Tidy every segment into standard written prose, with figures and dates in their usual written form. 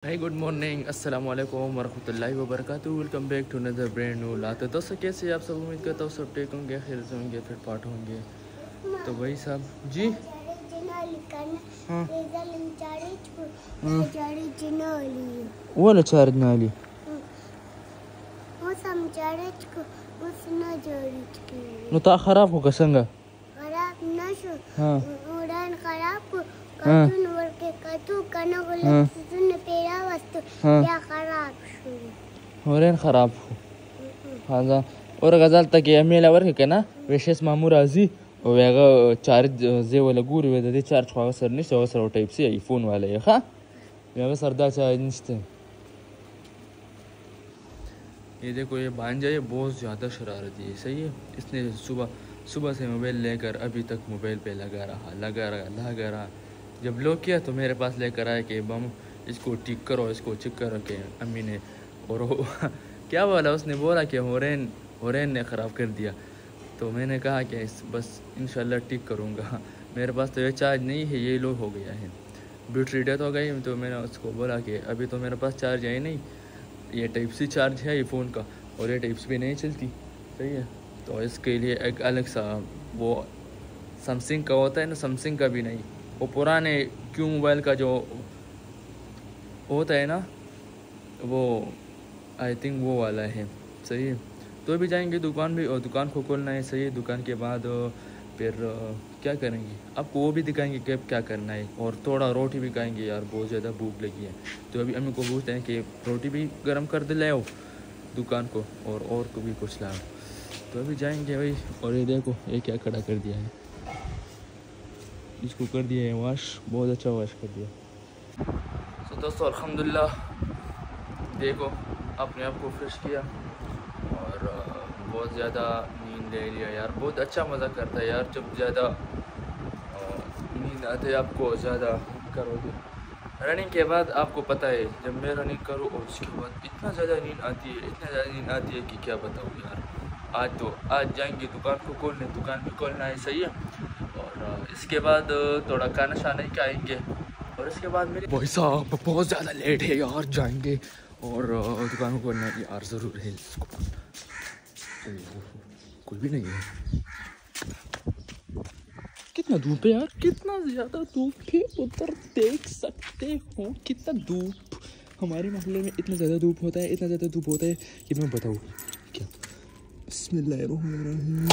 Hi good morning अस्सलाम वालेकुम वरहमतुल्लाहि वबरकातुहू। Welcome back to another brand new latte. दोस्तों कैसे आप सब? उम्मीद करता हूँ सब ठीक होंगे, खैर से होंगे, फिर पाठ होंगे। तो वही साहब जी हाँ वाला चार्ज नाली नुता खराब होगा संगा हाँ हाँ होरेन खराब हो हाँ और गजाल तक मेला वर के ना विशेष मामू राजी और वेगा चार्ज जे वाला गुर वे दे चार्ज खावा सर नहीं सर टाइप से आईफोन वाले है हाँ वेगा सरदा चार्ज नहीं। ये देखो ये भांजा ये बहुत ज़्यादा शरारती है, सही है। इसने सुबह से मोबाइल लेकर अभी तक मोबाइल पे लगा रहा। जब लॉक किया तो मेरे पास लेकर आया कि बम इसको ठीक करो, इसको चेक करो के अम्मी ने। और क्या बोला उसने, बोला कि होरेन ने ख़राब कर दिया। तो मैंने कहा कि बस इंशाल्लाह ठीक करूँगा। मेरे पास तो ये चार्ज नहीं है, ये लो हो गया है, बैटरी डेथ हो गई। तो मैंने उसको बोला कि अभी तो मेरे पास चार्ज है नहीं, ये टाइप सी चार्ज है ये फ़ोन का और ये टाइप्स भी नहीं चलती, सही है। तो इसके लिए एक अलग सा वो सैमसंग का होता है ना, सैमसंग का भी नहीं, वो पुराने क्यू मोबाइल का जो होता है ना, वो आई थिंक वो वाला है, सही है। तो भी जाएंगे दुकान भी, और दुकान को खोलना है, सही है। दुकान के बाद फिर क्या करेंगे, आपको वो भी दिखाएंगे कि क्या करना है, और थोड़ा रोटी भी खाएंगे यार, बहुत ज़्यादा भूख लगी है। तो अभी अम्मी को पूछते हैं कि रोटी भी गर्म कर दे लाओ दुकान को, और को भी कुछ लाओ। तो अभी जाएंगे भाई। और ये देखो ये क्या खड़ा कर दिया है, इसको कर दिया है वॉश, बहुत अच्छा वॉश कर दिया। तो दोस्तों अल्हम्दुलिल्लाह देखो अपने आप को फ्रेश किया और बहुत ज़्यादा नींद ले लिया यार। बहुत अच्छा मज़ा करता है यार जब ज़्यादा नींद आते है आपको, ज़्यादा करोगे रनिंग के बाद। आपको पता है जब मैं रनिंग करूँ और उसके बाद इतना ज़्यादा नींद आती है कि क्या बताऊँ यार। आज जाएंगे दुकान को खोलने, दुकान भी खोलना है, सही है। और इसके बाद थोड़ा खाना शाना ही खाएंगे, और इसके बाद मेरे भाई साहब बहुत ज़्यादा लेट है यार, जाएंगे और दुकान को खोलना है यार, ज़रूर है। कोई भी नहीं है, कितना धूप है यार, कितना ज़्यादा धूप है उधर, देख सकते हो कितना धूप। हमारे मोहल्ले में इतना ज़्यादा धूप होता है, इतना ज़्यादा धूप होता है कि मैं बताऊँ क्या। बिस्मिल्लाहिर्रहमानिर्रहीम।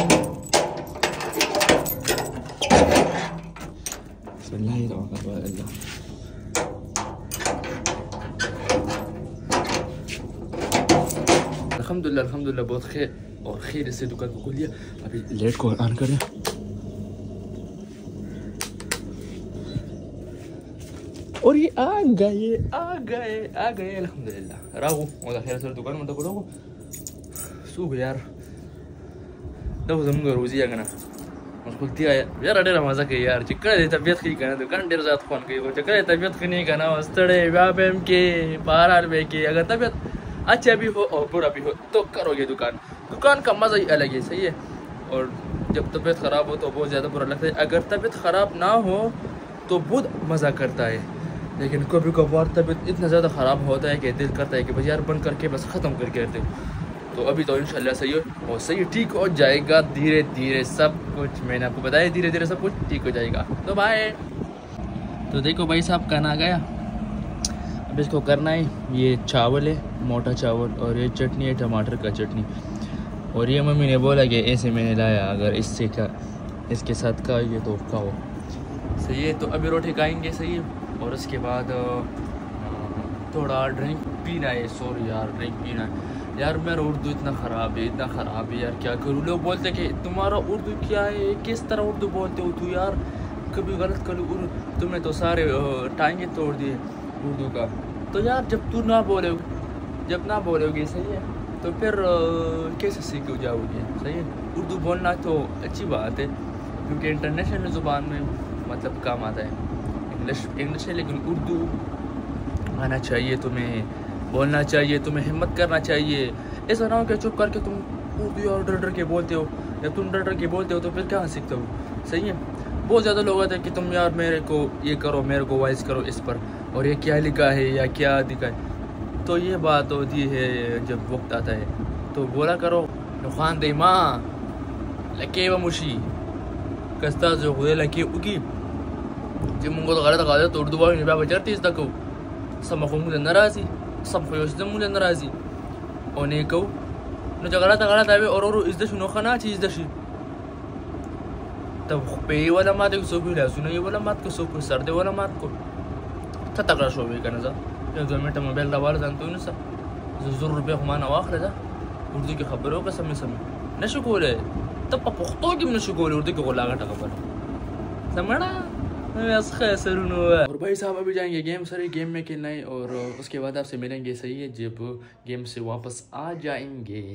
अल्हम्दुलिल्लाह बहुत खैर से दुकान को खोल लिया। अभी लेट को ऑन करें। और ये आ गए अल्हम्दुलिल्लाह। राहु और खैर से दुकान में तो सूख यार दो जम रोजी आगना मशगूल दिया यार। अरे मजा के यार चिकन तबीयत की करना दुकान डेर जात फोन के चिकन तबीयत की नहीं करना वस्तड़े व्यापम के बहरहाल में के। अगर तबीयत अच्छा भी हो और बुरा भी हो तो करोगे दुकान का मज़ा ही अलग है, सही है। और जब तबीयत ख़राब हो तो बहुत ज़्यादा बुरा लगता है, अगर तबीयत ख़राब ना हो तो बहुत मज़ा करता है। लेकिन कभी कभार तबीयत इतना ज़्यादा ख़राब होता है कि दिल करता है कि बस यार बंद करके बस ख़त्म करके रहते। तो अभी तो इंशाल्लाह सही हो और सही ठीक हो जाएगा, धीरे धीरे सब कुछ, मैंने आपको बताया धीरे धीरे सब कुछ ठीक हो जाएगा। तो बाय। तो देखो भाई साहब खाना आ गया, अब इसको करना है। ये चावल है, मोटा चावल, और ये चटनी है टमाटर का चटनी। और ये मम्मी ने बोला कि ऐसे मैंने लाया, अगर इससे का इसके साथ का ये तो खाओ, सही है। तो अभी रोटी खाएंगे, सही है। और उसके बाद थोड़ा ड्रिंक पीना है। सॉरी यार ड्रिंक पीना है यार। मेरा उर्दू इतना ख़राब है यार, क्या करूँ। लोग बोलते कि तुम्हारा उर्दू क्या है, किस तरह उर्दू बोलते हो तू यार, कभी गलत कर लूँ। तुमने तो सारे टांगे तोड़ दिए उर्दू का। तो यार जब ना बोलोगे सही है, तो फिर कैसे सीख जाओगे, सही है। उर्दू बोलना तो अच्छी बात है क्योंकि इंटरनेशनल ज़ुबान में मतलब काम आता है। इंग्लिश है, लेकिन उर्दू आना चाहिए तुम्हें, बोलना चाहिए, तुम्हें हिम्मत करना चाहिए। ऐसा ना हो कि चुप करके तुम उर्दू और डर के बोलते हो। जब तुम डर के बोलते हो तो फिर कहाँ सीखते हो, सही है। बहुत ज़्यादा लोग आते हैं कि तुम यार मेरे को ये करो, मेरे को वॉइस करो इस पर। और ये क्या लिखा है या क्या दिखा है। तो ये बात होती है जब वक्त आता है तो बोला करो नुखान दे माँ लके व मुशी कस्ता जो खुदे लके उगी जब मुंगो तो गलत गाते तो उर्दू वाली निभा बचरती इस तक सब मखूम के नाराजी सब खोज दम मुझे नाराजी और ने को न जगला तगला तावे और इस दश नोखना चीज दशी तब पे वाला मात को सो भी सुनो ये वाला मात को सो को सर्दे वाला मात को तगड़ा शो भी करना जा ये 2 मिनट मोबाइल दबार जानते हो ना सर ₹0 हमारा आखिर जा उर्दू की खबरों का समय समय नशो कोले तब पख्तो की नशो कोले उर्दू की गोला का खबर समझना और भाई साहब अभी जाएंगे गेम सारे गेम में खेलना है और उसके बाद आपसे मिलेंगे सही है जब गेम से वापस आ जाएंगे।